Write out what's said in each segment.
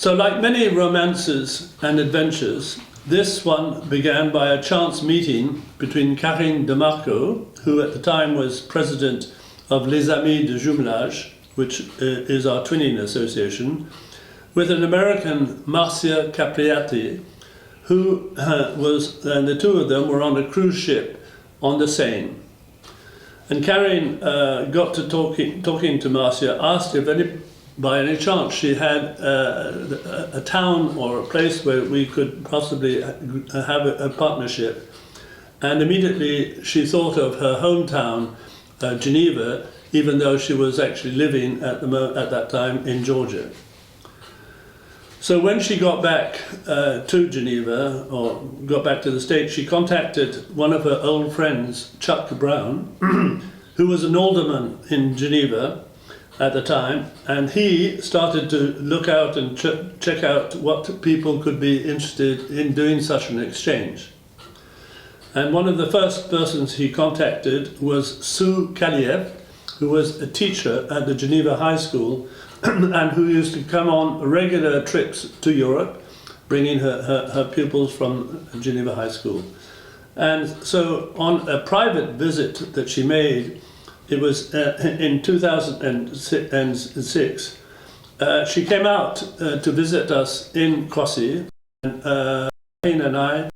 So like many romances and adventures, this one began by a chance meeting between Karine de Marco, who at the time was president of Les Amis de Jumelage, which is our twinning association, with an American, Marcia Capriati, who and the two of them were on a cruise ship on the Seine. And Karine got to talking to Marcia, asked if by any chance she had a town or a place where we could possibly have a partnership. And immediately she thought of her hometown, Geneva, even though she was actually living at that time in Georgia. So when she got back to Geneva, or got back to the States, she contacted one of her old friends, Chuck Brown, who was an alderman in Geneva at the time, and he started to look out and check out what people could be interested in doing such an exchange. And one of the first persons he contacted was Sue Kaliev, who was a teacher at the Geneva High School and who used to come on regular trips to Europe, bringing her pupils from Geneva High School. And so on a private visit that she made, it was in 2006, she came out to visit us in Croissy, and Karine and I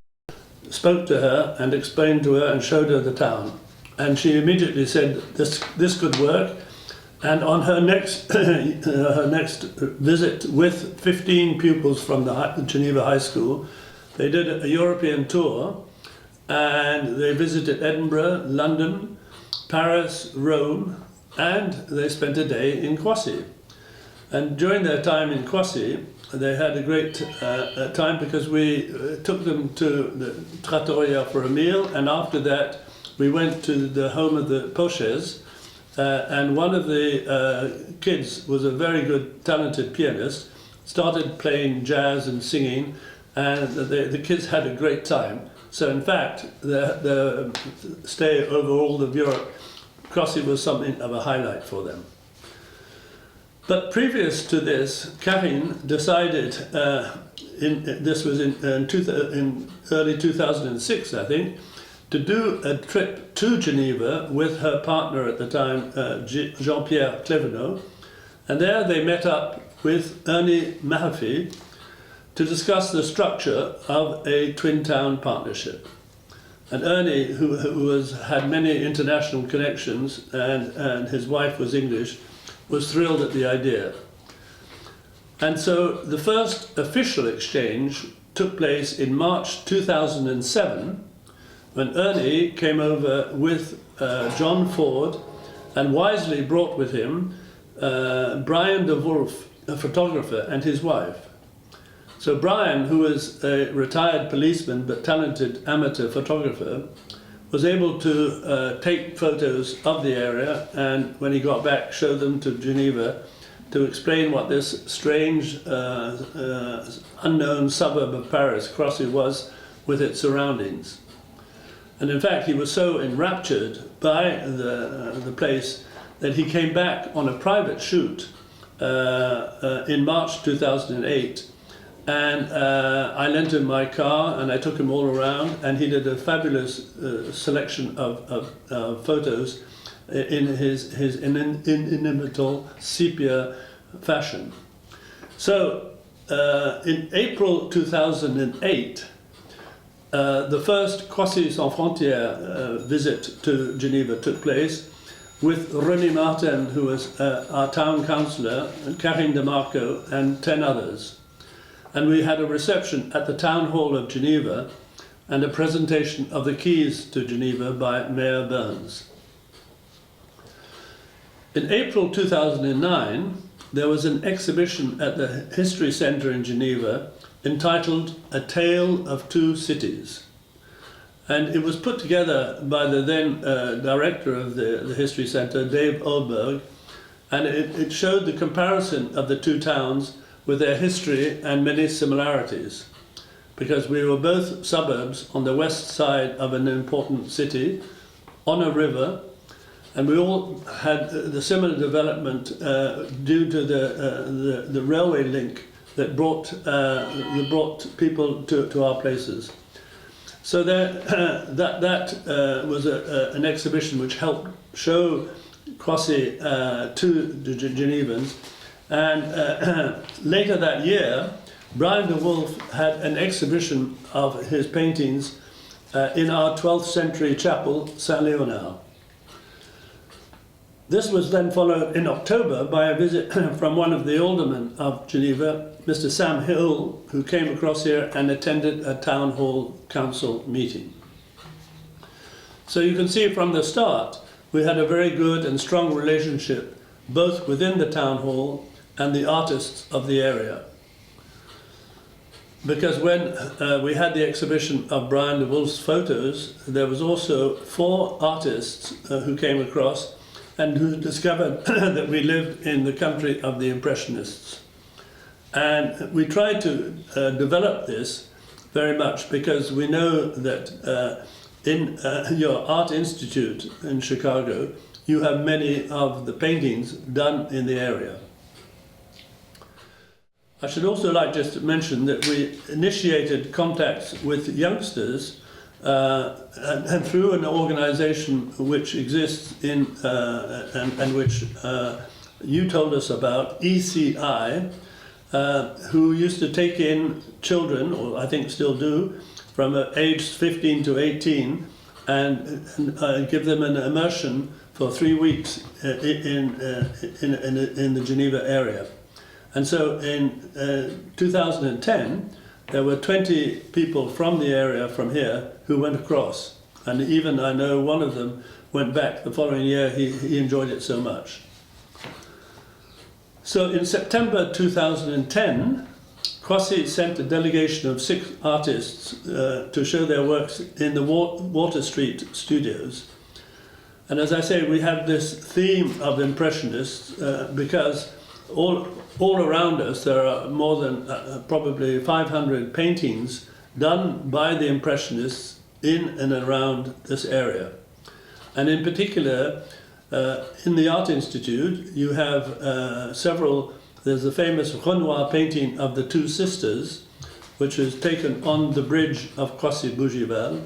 spoke to her and explained to her and showed her the town. And she immediately said this could work. And on her next visit with 15 pupils from the Geneva High School, they did a European tour, and they visited Edinburgh, London, Paris, Rome, and they spent a day in Croissy. And during their time in Croissy, they had a great time because we took them to the trattoria for a meal, and after that we went to the home of the Poches, and one of the kids was a very good, talented pianist, started playing jazz and singing, and the kids had a great time. So in fact, the stay over all of Europe, Croissy was something of a highlight for them. But previous to this, Karine decided, this was in early 2006, I think, to do a trip to Geneva with her partner at the time, Jean-Pierre Clevenot, and there they met up with Ernie Mahaffey to discuss the structure of a twin town partnership. And Ernie, who had many international connections, and his wife was English, was thrilled at the idea. And so the first official exchange took place in March 2007, when Ernie came over with John Ford and wisely brought with him Brian de Wolf, a photographer, and his wife. So Brian, who was a retired policeman but talented amateur photographer, was able to take photos of the area, and when he got back, show them to Geneva to explain what this strange, unknown suburb of Paris, Croissy, was with its surroundings. And in fact, he was so enraptured by the place that he came back on a private shoot in March 2008. And I lent him my car and I took him all around, and he did a fabulous selection of photos in his inimitable sepia fashion. So in April 2008, the first Croissy Sans Frontières visit to Geneva took place with René Martin, who was our town councillor, and Karine de Marco, and 10 others. And we had a reception at the Town Hall of Geneva and a presentation of the keys to Geneva by Mayor Burns. In April 2009, there was an exhibition at the History Centre in Geneva entitled A Tale of Two Cities. And it was put together by the then director of the History Centre, Dave Ohlberg, and it showed the comparison of the two towns with their history and many similarities, because we were both suburbs on the west side of an important city, on a river, and we all had the similar development due to the railway link that brought people to our places. So that was an exhibition which helped show Croissy to the Genevans. And later that year, Brian de Wolf had an exhibition of his paintings in our 12th century chapel, Saint-Léonard. This was then followed in October by a visit from one of the aldermen of Geneva, Mr. Sam Hill, who came across here and attended a town hall council meeting. So you can see from the start, we had a very good and strong relationship, both within the town hall and the artists of the area. Because when we had the exhibition of Brian de Wolf's photos, there was also 4 artists who came across and who discovered that we lived in the country of the Impressionists. And we tried to develop this very much because we know that in your art institute in Chicago, you have many of the paintings done in the area. I should also like just to mention that we initiated contacts with youngsters and through an organization which exists in and which you told us about, ECI, who used to take in children, or I think still do, from age 15 to 18 and give them an immersion for 3 weeks in the Geneva area. And so in 2010, there were 20 people from the area from here who went across. And even I know one of them went back the following year, he enjoyed it so much. So in September 2010, Croissy sent a delegation of 6 artists to show their works in the Water Street studios. And as I say, we have this theme of Impressionists because all around us there are more than probably 500 paintings done by the Impressionists in and around this area. And in particular, in the Art Institute, you have several. There's the famous Renoir painting of the 2 sisters, which is taken on the bridge of Croissy-Bougival,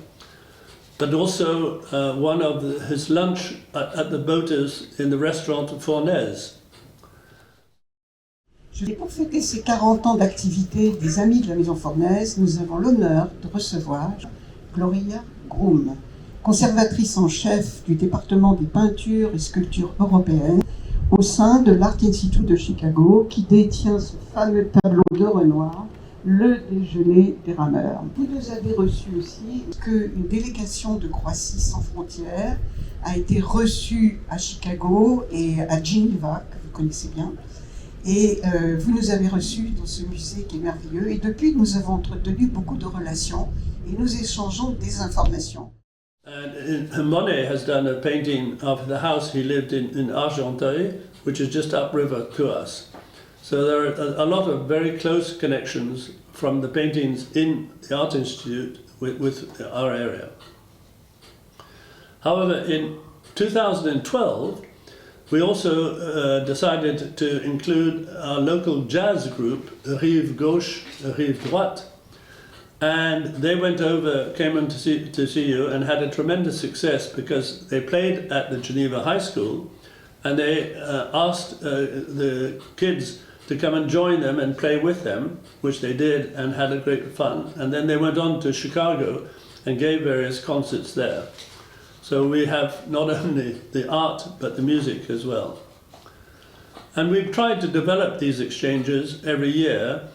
but also one of his lunch at the boaters in the restaurant Fournaise. Et pour fêter ces 40 ans d'activité des Amis de la Maison Fournaise, nous avons l'honneur de recevoir Gloria Groom, conservatrice en chef du département des peintures et sculptures européennes au sein de l'Art Institute de Chicago, qui détient ce fameux tableau de Renoir, Le déjeuner des rameurs. Vous nous avez reçu aussi qu'une délégation de Croissy sans frontières a été reçue à Chicago et à Geneva, que vous connaissez bien. Et vous nous avez reçus dans ce musée qui est merveilleux. Et depuis, nous avons entretenu beaucoup de relations et nous échangeons des informations. And Monet has done a painting of the house he lived in Argenteuil, which is just upriver to us. So there are a lot of very close connections from the paintings in the Art Institute with our area. However, in 2012, we also decided to include our local jazz group, Rive Gauche, Rive Droite, and they went over, came in to see you and had a tremendous success because they played at the Geneva High School and they asked the kids to come and join them and play with them, which they did and had a great fun. And then they went on to Chicago and gave various concerts there. So we have not only the art, but the music as well. And we've tried to develop these exchanges every year.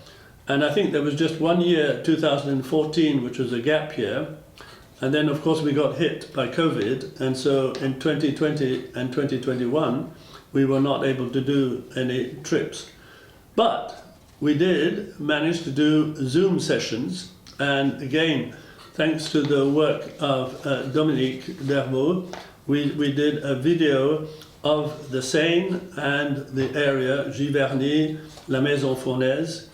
And I think there was just one year, 2014, which was a gap year. And then, of course, we got hit by COVID. And so in 2020 and 2021, we were not able to do any trips. But we did manage to do Zoom sessions. And again, thanks to the work of Dominique Dervaux, we did a video of the Seine and the area, Giverny, La Maison Fournaise.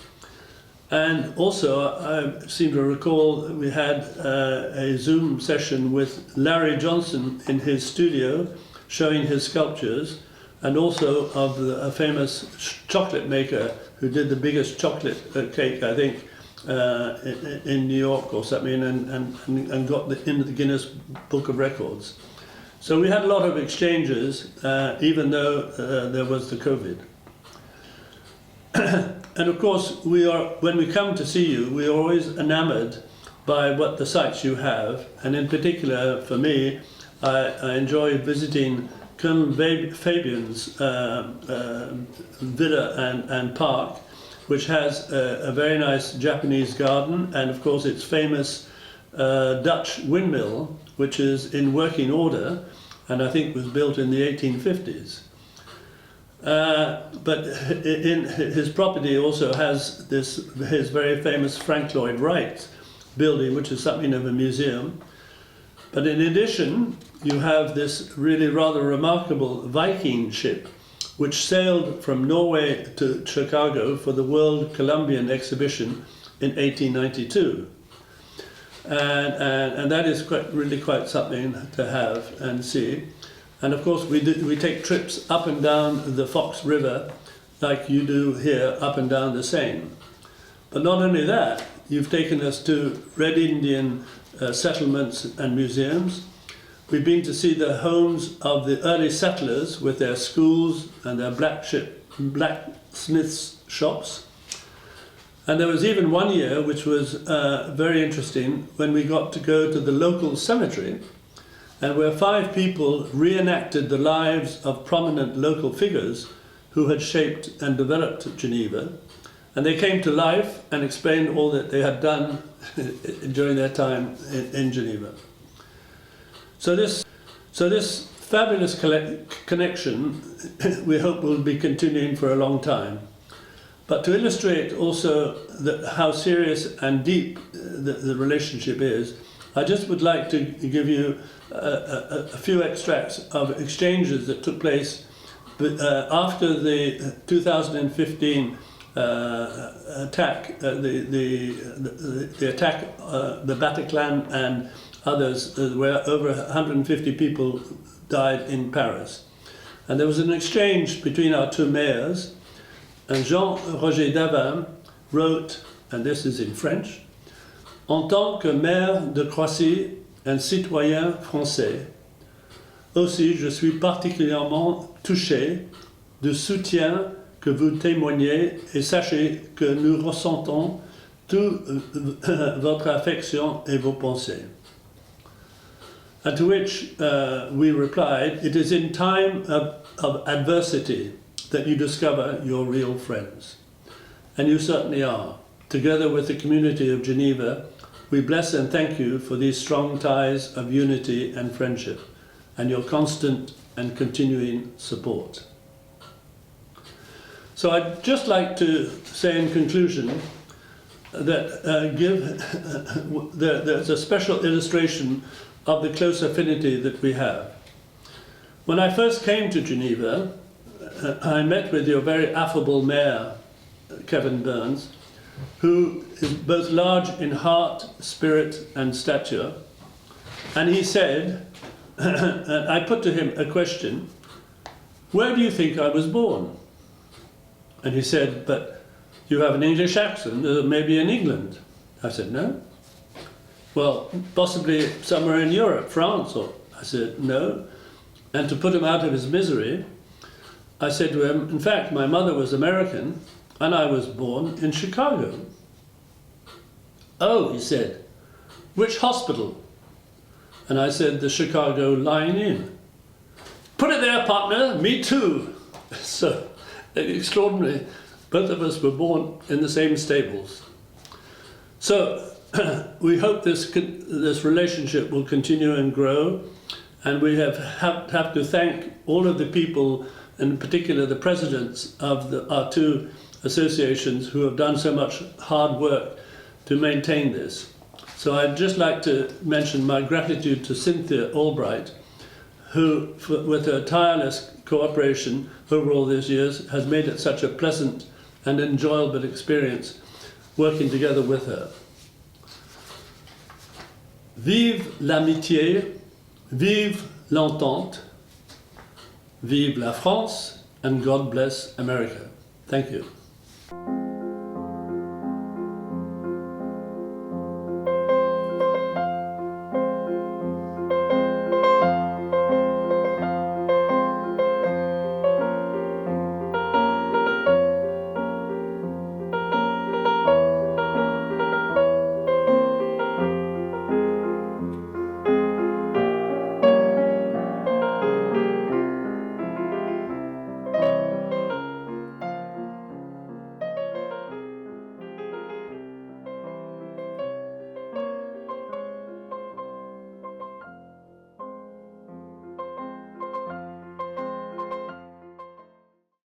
And also, I seem to recall that we had a Zoom session with Larry Johnson in his studio, showing his sculptures, and also of a famous chocolate maker who did the biggest chocolate cake, I think, in New York or something, and got into the Guinness Book of Records. So we had a lot of exchanges, even though there was the COVID. And of course, when we come to see you, we are always enamored by what the sites you have, and in particular, for me, I enjoy visiting Colonel Fabian's villa and park, which has a very nice Japanese garden, and of course its famous Dutch windmill, which is in working order, and I think was built in the 1850s. But in his property also has his very famous Frank Lloyd Wright building, which is something of a museum. But in addition, you have this really rather remarkable Viking ship, which sailed from Norway to Chicago for the World Columbian Exhibition in 1892. And that is really quite something to have and see. And of course, we take trips up and down the Fox River, like you do here, up and down the Seine. But not only that, you've taken us to Red Indian settlements and museums. We've been to see the homes of the early settlers with their schools and their blacksmiths' shops. And there was even one year, which was very interesting, when we got to go to the local cemetery, and where 5 people reenacted the lives of prominent local figures who had shaped and developed Geneva. And they came to life and explained all that they had done during their time in Geneva. So this fabulous connection we hope will be continuing for a long time. But to illustrate also how serious and deep the relationship is, I just would like to give you a few extracts of exchanges that took place after the 2015 attack, the attack, the Bataclan and others, where over 150 people died in Paris. And there was an exchange between our 2 mayors, and Jean-Roger Davin wrote, and this is in French, "En tant que maire de Croissy un citoyen français, aussi je suis particulièrement touché du soutien que vous témoignez et sachez que nous ressentons toute votre affection et vos pensées." And to which we replied, "It is in time of adversity that you discover your real friends." And you certainly are. Together with the community of Geneva, we bless and thank you for these strong ties of unity and friendship, and your constant and continuing support. So I'd just like to say in conclusion that there's a special illustration of the close affinity that we have. When I first came to Geneva, I met with your very affable mayor, Kevin Burns, who is both large in heart, spirit and stature. And he said, and I put to him a question, "Where do you think I was born?" And he said, "But you have an English accent, maybe in England." I said, "No." "Well, possibly somewhere in Europe, France," or I said, "No." And to put him out of his misery, I said to him, "In fact, my mother was American, and I was born in Chicago." "Oh," he said, "which hospital?" And I said, "The Chicago Lying In." "Put it there, partner, me too." So, extraordinary, both of us were born in the same stables. So, we hope this relationship will continue and grow, and we have to thank all of the people, in particular the presidents of our 2 associations, who have done so much hard work to maintain this. So I'd just like to mention my gratitude to Cynthia Albright, who, with her tireless cooperation over all these years, has made it such a pleasant and enjoyable experience working together with her. Vive l'amitié, vive l'entente, vive la France, and God bless America. Thank you. Geneva.